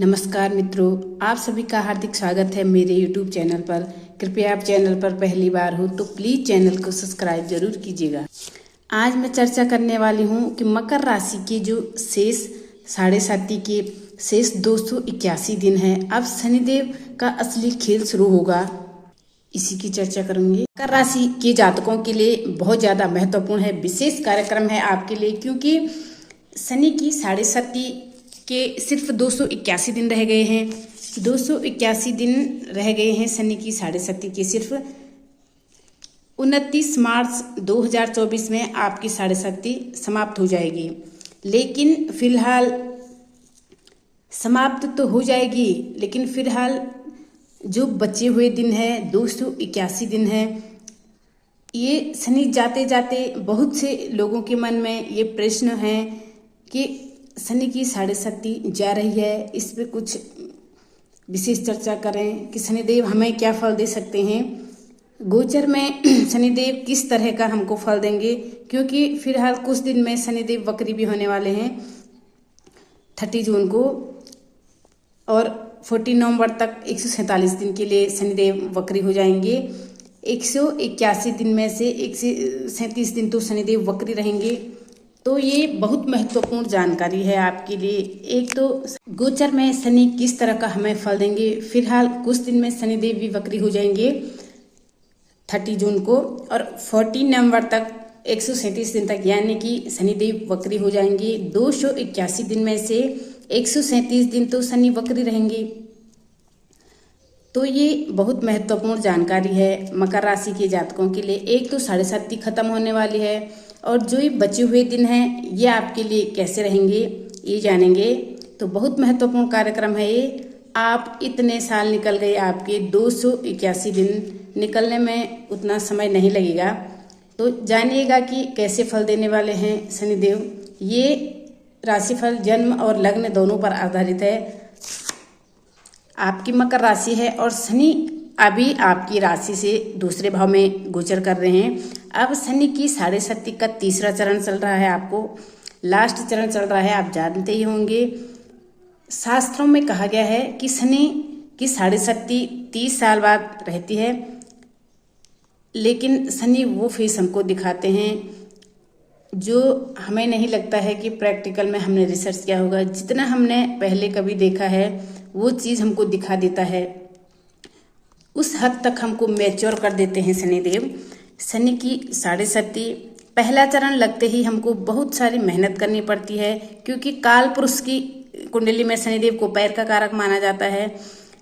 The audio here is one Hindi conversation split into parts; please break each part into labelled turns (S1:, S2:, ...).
S1: नमस्कार मित्रों, आप सभी का हार्दिक स्वागत है मेरे YouTube चैनल पर। कृपया आप चैनल पर पहली बार हो तो प्लीज़ चैनल को सब्सक्राइब जरूर कीजिएगा। आज मैं चर्चा करने वाली हूँ कि मकर राशि के जो शेष साढ़े साथी के शेष 281 दिन है, अब शनिदेव का असली खेल शुरू होगा। इसी की चर्चा करूंगी। मकर राशि के जातकों के लिए बहुत ज़्यादा महत्वपूर्ण है, विशेष कार्यक्रम है आपके लिए, क्योंकि शनि की साढ़े साथी के सिर्फ 281 दिन रह गए हैं। 281 दिन रह गए हैं शनि की साढ़े साथी के। सिर्फ 29 मार्च 2024 में आपकी साढ़े साथी समाप्त हो जाएगी। लेकिन फिलहाल समाप्त तो हो जाएगी, लेकिन फिलहाल जो बचे हुए दिन है 281 दिन है। ये शनि जाते जाते बहुत से लोगों के मन में ये प्रश्न है कि शनि की साढ़े साथी जा रही है, इस पे कुछ विशेष चर्चा करें कि शनिदेव हमें क्या फल दे सकते हैं। गोचर में शनिदेव किस तरह का हमको फल देंगे, क्योंकि फिलहाल कुछ दिन में शनिदेव वक्री भी होने वाले हैं 30 जून को, और 14 नवंबर तक 147 दिन के लिए शनिदेव वक्री हो जाएंगे। 181 दिन में से 137 दिन तो शनिदेव वक्री रहेंगे। तो ये बहुत महत्वपूर्ण जानकारी है आपके लिए। एक तो गोचर में शनि किस तरह का हमें फल देंगे। फिलहाल कुछ दिन में शनिदेव भी वक्री हो जाएंगे 30 जून को, और 14 नवंबर तक 137 दिन तक, यानी कि शनिदेव वक्री हो जाएंगे। 281 दिन में से 137 दिन तो शनि वक्री रहेंगे। तो ये बहुत महत्वपूर्ण जानकारी है मकर राशि के जातकों के लिए। एक तो साढ़े साथी खत्म होने वाली है, और जो ये बचे हुए दिन हैं ये आपके लिए कैसे रहेंगे ये जानेंगे। तो बहुत महत्वपूर्ण कार्यक्रम है ये। आप इतने साल निकल गए, आपके 281 दिन निकलने में उतना समय नहीं लगेगा। तो जानिएगा कि कैसे फल देने वाले हैं शनिदेव। ये राशिफल जन्म और लग्न दोनों पर आधारित है। आपकी मकर राशि है और शनि अभी आपकी राशि से दूसरे भाव में गोचर कर रहे हैं। अब शनि की साढ़े साथी का तीसरा चरण चल रहा है, आपको लास्ट चरण चल रहा है, आप जानते ही होंगे। शास्त्रों में कहा गया है कि शनि की साढ़े साथी 30 साल बाद रहती है, लेकिन शनि वो फेस हमको दिखाते हैं जो हमें नहीं लगता है कि प्रैक्टिकल में हमने रिसर्च किया होगा। जितना हमने पहले कभी देखा है वो चीज़ हमको दिखा देता है, उस हद तक हमको मैच्योर कर देते हैं शनिदेव। शनि की साढ़े साथी पहला चरण लगते ही हमको बहुत सारी मेहनत करनी पड़ती है, क्योंकि काल पुरुष की कुंडली में शनिदेव को पैर का कारक माना जाता है।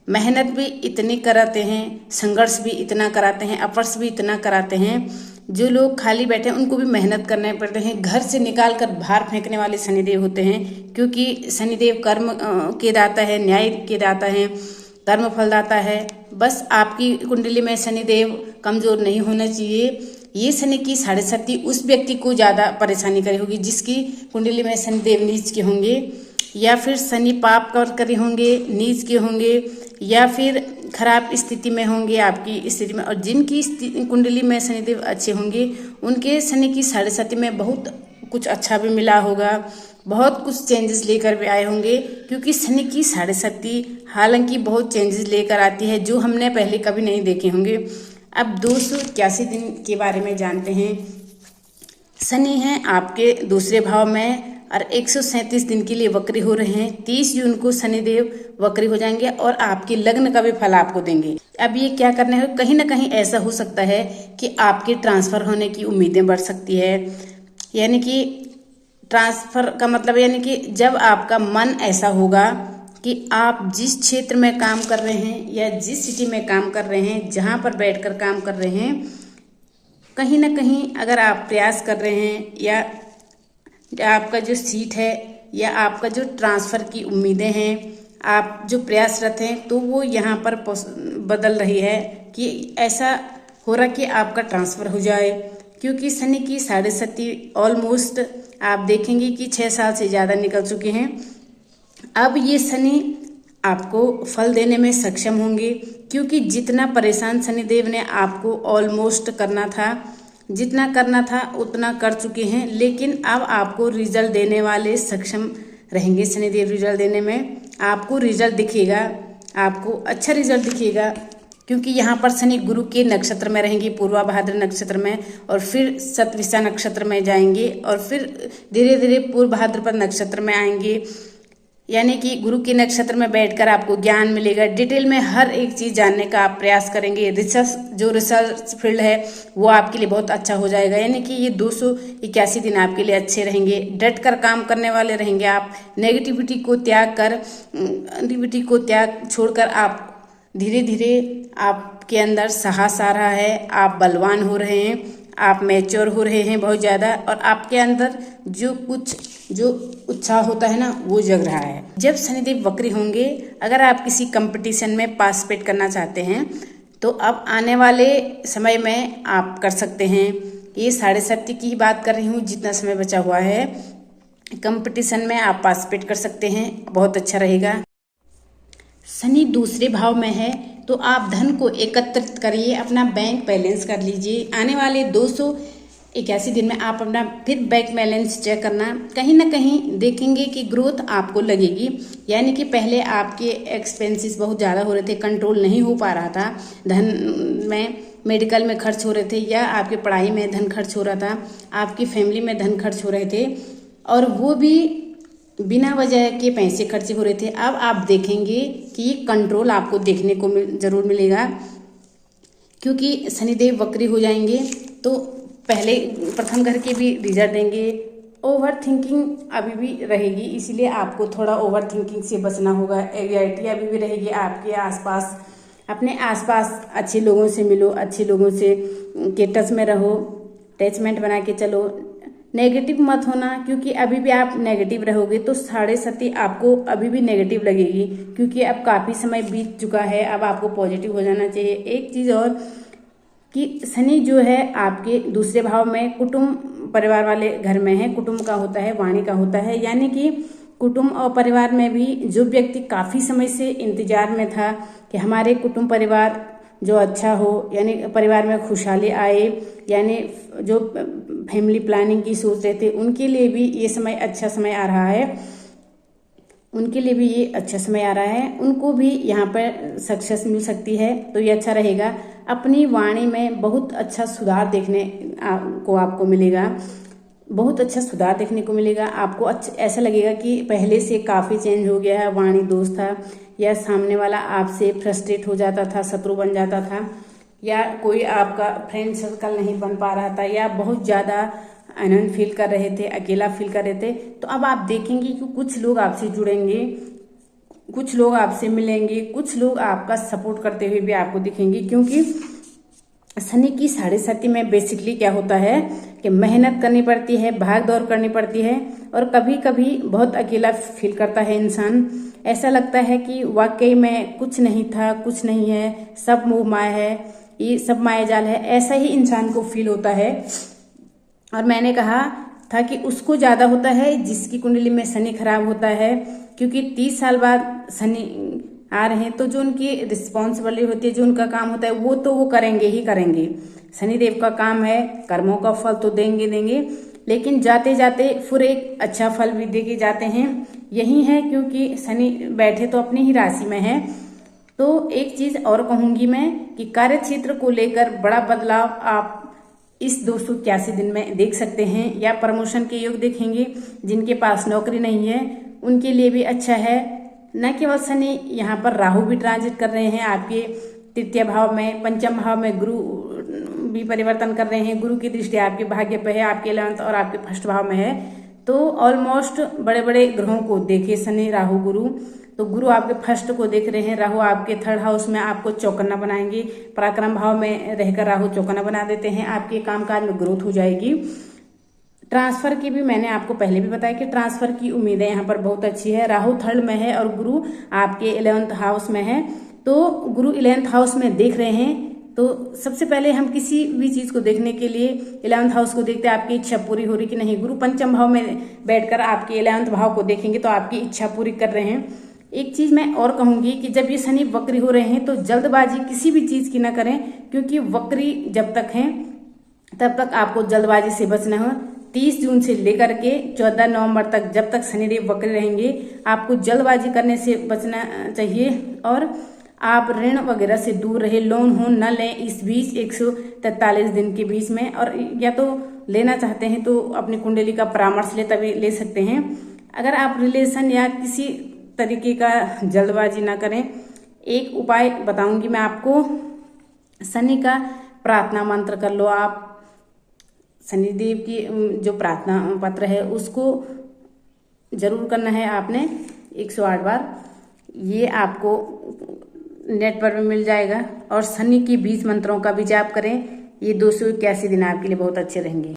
S1: मेहनत भी इतनी कराते हैं, संघर्ष भी इतना कराते हैं, अपर्स भी इतना कराते हैं। जो लोग खाली बैठे हैं उनको भी मेहनत करने पड़ते हैं। घर से निकाल कर बाहर फेंकने वाले शनिदेव होते हैं, क्योंकि शनिदेव कर्म के दाता है, न्याय के दाता है, कर्म फलदाता है। बस आपकी कुंडली में शनिदेव कमजोर नहीं होना चाहिए। ये शनि की साढ़े साथी उस व्यक्ति को ज़्यादा परेशानी करी होगी जिसकी कुंडली में शनिदेव नीच के होंगे, या फिर शनि पाप कर करे होंगे, नीच के होंगे, या फिर खराब स्थिति में होंगे आपकी स्थिति में। और जिनकी कुंडली में शनिदेव अच्छे होंगे उनके शनि की साढ़े साथी में बहुत कुछ अच्छा भी मिला होगा, बहुत कुछ चेंजेस लेकर भी आए होंगे। क्योंकि शनि की साढ़े साथी हालांकि बहुत चेंजेस लेकर आती है जो हमने पहले कभी नहीं देखे होंगे। अब 281 दिन के बारे में जानते हैं। शनि हैं आपके दूसरे भाव में और 137 दिन के लिए वक्री हो रहे हैं। 30 जून को शनिदेव वक्री हो जाएंगे और आपके लग्न का भी फल आपको देंगे। अब ये क्या करना है, कहीं ना कहीं ऐसा हो सकता है कि आपके ट्रांसफर होने की उम्मीदें बढ़ सकती है। यानी कि ट्रांसफर का मतलब यानी कि जब आपका मन ऐसा होगा कि आप जिस क्षेत्र में काम कर रहे हैं या जिस सिटी में काम कर रहे हैं, जहाँ पर बैठकर काम कर रहे हैं, कहीं ना कहीं अगर आप प्रयास कर रहे हैं, या आपका जो सीट है या आपका जो ट्रांसफ़र की उम्मीदें हैं, आप जो प्रयासरत हैं, तो वो यहाँ पर बदल रही है कि ऐसा हो रहा कि आपका ट्रांसफ़र हो जाए। क्योंकि शनि की साढ़े साथी ऑलमोस्ट आप देखेंगे कि 6 साल से ज़्यादा निकल चुके हैं। अब ये शनि आपको फल देने में सक्षम होंगे, क्योंकि जितना परेशान शनिदेव ने आपको ऑलमोस्ट करना था, जितना करना था उतना कर चुके हैं। लेकिन अब आपको रिजल्ट देने वाले सक्षम रहेंगे शनिदेव रिजल्ट देने में। आपको रिजल्ट दिखेगा, आपको अच्छा रिजल्ट दिखेगा, क्योंकि यहाँ पर शनि गुरु के नक्षत्र में रहेंगे, पूर्वा भाद्र नक्षत्र में, और फिर शतभिषा नक्षत्र में जाएंगे और फिर धीरे धीरे पूर्व भाद्रपद नक्षत्र में आएंगे। यानी कि गुरु के नक्षत्र में बैठकर आपको ज्ञान मिलेगा, डिटेल में हर एक चीज़ जानने का आप प्रयास करेंगे। रिसर्च फील्ड है वो आपके लिए बहुत अच्छा हो जाएगा। यानी कि ये 281 दिन आपके लिए अच्छे रहेंगे। डट कर काम करने वाले रहेंगे आप। नेगेटिविटी को त्याग छोड़कर आप धीरे धीरे आपके अंदर साहस आ रहा है, आप बलवान हो रहे हैं, आप मैच्योर हो रहे हैं बहुत ज़्यादा, और आपके अंदर जो उत्साह होता है ना वो जग रहा है। जब शनिदेव वक्री होंगे, अगर आप किसी कंपटीशन में पार्टिसिपेट करना चाहते हैं तो अब आने वाले समय में आप कर सकते हैं। ये 7.5 की बात कर रही हूँ, जितना समय बचा हुआ है कंपटीशन में आप पार्टिसिपेट कर सकते हैं, बहुत अच्छा रहेगा। शनि दूसरे भाव में है तो आप धन को एकत्रित करिए, अपना बैंक बैलेंस कर लीजिए। आने वाले 281 दिन में आप अपना फिर बैंक बैलेंस चेक करना, कहीं ना कहीं देखेंगे कि ग्रोथ आपको लगेगी। यानी कि पहले आपके एक्सपेंसेस बहुत ज़्यादा हो रहे थे, कंट्रोल नहीं हो पा रहा था, धन में मेडिकल में खर्च हो रहे थे, या आपकी पढ़ाई में धन खर्च हो रहा था, आपकी फैमिली में धन खर्च हो रहे थे, और वो भी बिना वजह के पैसे खर्चे हो रहे थे। अब आप देखेंगे कि ये कंट्रोल आपको देखने को जरूर मिलेगा, क्योंकि शनिदेव वक्री हो जाएंगे तो पहले प्रथम घर के भी रिजल्ट देंगे। ओवर थिंकिंग अभी भी रहेगी, इसीलिए आपको थोड़ा ओवर थिंकिंग से बचना होगा। एंग्जाइटी अभी भी रहेगी आपके आसपास। अपने आसपास अच्छे लोगों से मिलो, अच्छे लोगों से के टच में रहो, अटैचमेंट बना के चलो। नेगेटिव मत होना, क्योंकि अभी भी आप नेगेटिव रहोगे तो 7.5 आपको अभी भी नेगेटिव लगेगी, क्योंकि अब काफ़ी समय बीत चुका है। अब आपको पॉजिटिव हो जाना चाहिए। एक चीज़ और कि शनि जो है आपके दूसरे भाव में कुटुंब परिवार वाले घर में है, कुटुंब का होता है, वाणी का होता है। यानी कि कुटुंब और परिवार में भी जो व्यक्ति काफ़ी समय से इंतजार में था कि हमारे कुटुंब परिवार जो अच्छा हो, यानी परिवार में खुशहाली आए, यानी जो फैमिली प्लानिंग की सोच रहे थे, उनके लिए भी ये समय अच्छा समय आ रहा है। उनके लिए भी ये अच्छा समय आ रहा है, उनको भी यहाँ पर सक्सेस मिल सकती है, तो ये अच्छा रहेगा। अपनी वाणी में बहुत अच्छा सुधार देखने को आपको मिलेगा, बहुत अच्छा सुधार देखने को मिलेगा। आपको अच्छा ऐसा लगेगा कि पहले से काफ़ी चेंज हो गया है। वाणी दोष था, या सामने वाला आपसे फ्रस्ट्रेट हो जाता था, शत्रु बन जाता था, या कोई आपका फ्रेंड सर्कल नहीं बन पा रहा था, या बहुत ज़्यादा आनंद फील कर रहे थे, अकेला फील कर रहे थे, तो अब आप देखेंगे कि कुछ लोग आपसे जुड़ेंगे, कुछ लोग आपसे मिलेंगे, कुछ लोग आपका सपोर्ट करते हुए भी आपको दिखेंगे। क्योंकि शनि की 7.5 में बेसिकली क्या होता है कि मेहनत करनी पड़ती है, भाग दौड़ करनी पड़ती है, और कभी कभी बहुत अकेला फील करता है इंसान। ऐसा लगता है कि वाकई में कुछ नहीं था, कुछ नहीं है, सब मोह माया है, ये सब माया जाल है, ऐसा ही इंसान को फील होता है। और मैंने कहा था कि उसको ज़्यादा होता है जिसकी कुंडली में शनि खराब होता है, क्योंकि 30 साल बाद शनि आ रहे हैं, तो जो उनकी रिस्पॉन्सिबिलिटी होती है, जो उनका काम होता है, वो तो वो करेंगे ही करेंगे। शनिदेव का काम है, कर्मों का फल तो देंगे, लेकिन जाते जाते फिर एक अच्छा फल भी दे के जाते हैं। यही है, क्योंकि शनि बैठे तो अपनी ही राशि में है। तो एक चीज और कहूंगी मैं कि कार्य क्षेत्र को लेकर बड़ा बदलाव आप इस 281 दिन में देख सकते हैं, या प्रमोशन के योग देखेंगे। जिनके पास नौकरी नहीं है उनके लिए भी अच्छा है। न केवल शनि, यहाँ पर राहु भी ट्रांजिट कर रहे हैं आपके तृतीय भाव में, पंचम भाव में गुरु भी परिवर्तन कर रहे हैं। गुरु की दृष्टि आपके भाग्य पे है, आपके 11th और आपके फर्स्ट भाव में है। तो ऑलमोस्ट बड़े बड़े ग्रहों को देखे शनि, राहु, गुरु। तो गुरु आपके फर्स्ट को देख रहे हैं, राहु आपके 3rd हाउस में आपको चौकन्ना बनाएंगे। पराक्रम भाव में रहकर राहु चौकन्ना बना देते हैं, आपके कामकाज में ग्रोथ हो जाएगी। ट्रांसफर की भी मैंने आपको पहले भी बताया कि ट्रांसफर की उम्मीदें यहाँ पर बहुत अच्छी है। राहु 3rd में है और गुरु आपके 11th हाउस में है। तो गुरु 11th हाउस में देख रहे हैं, तो सबसे पहले हम किसी भी चीज को देखने के लिए 11th हाउस को देखते हैं, आपकी इच्छा पूरी हो रही कि नहीं। गुरु पंचम भाव में बैठकर आपके 11th भाव को देखेंगे तो आपकी इच्छा पूरी कर रहे हैं। एक चीज मैं और कहूंगी कि जब ये शनि वक्री हो रहे हैं तो जल्दबाजी किसी भी चीज की ना करें, क्योंकि वक्री जब तक है तब तक आपको जल्दबाजी से बचना हो। 30 जून से लेकर के 14 नवंबर तक, जब तक शनिदेव वक्र रहेंगे, आपको जल्दबाजी करने से बचना चाहिए और आप ऋण वगैरह से दूर रहे, लोन हो न लें इस बीच 143 दिन के बीच में। और या तो लेना चाहते हैं तो अपनी कुंडली का परामर्श ले, तभी ले सकते हैं। अगर आप रिलेशन या किसी तरीके का जल्दबाजी ना करें, एक उपाय बताऊंगी मैं आपको। शनि का प्रार्थना मंत्र कर लो आप। शनिदेव की जो प्रार्थना पत्र है उसको जरूर करना है आपने 108 बार। ये आपको नेट पर भी मिल जाएगा। और शनि की 20 मंत्रों का भी जाप करें। ये 281 दिन आपके लिए बहुत अच्छे रहेंगे।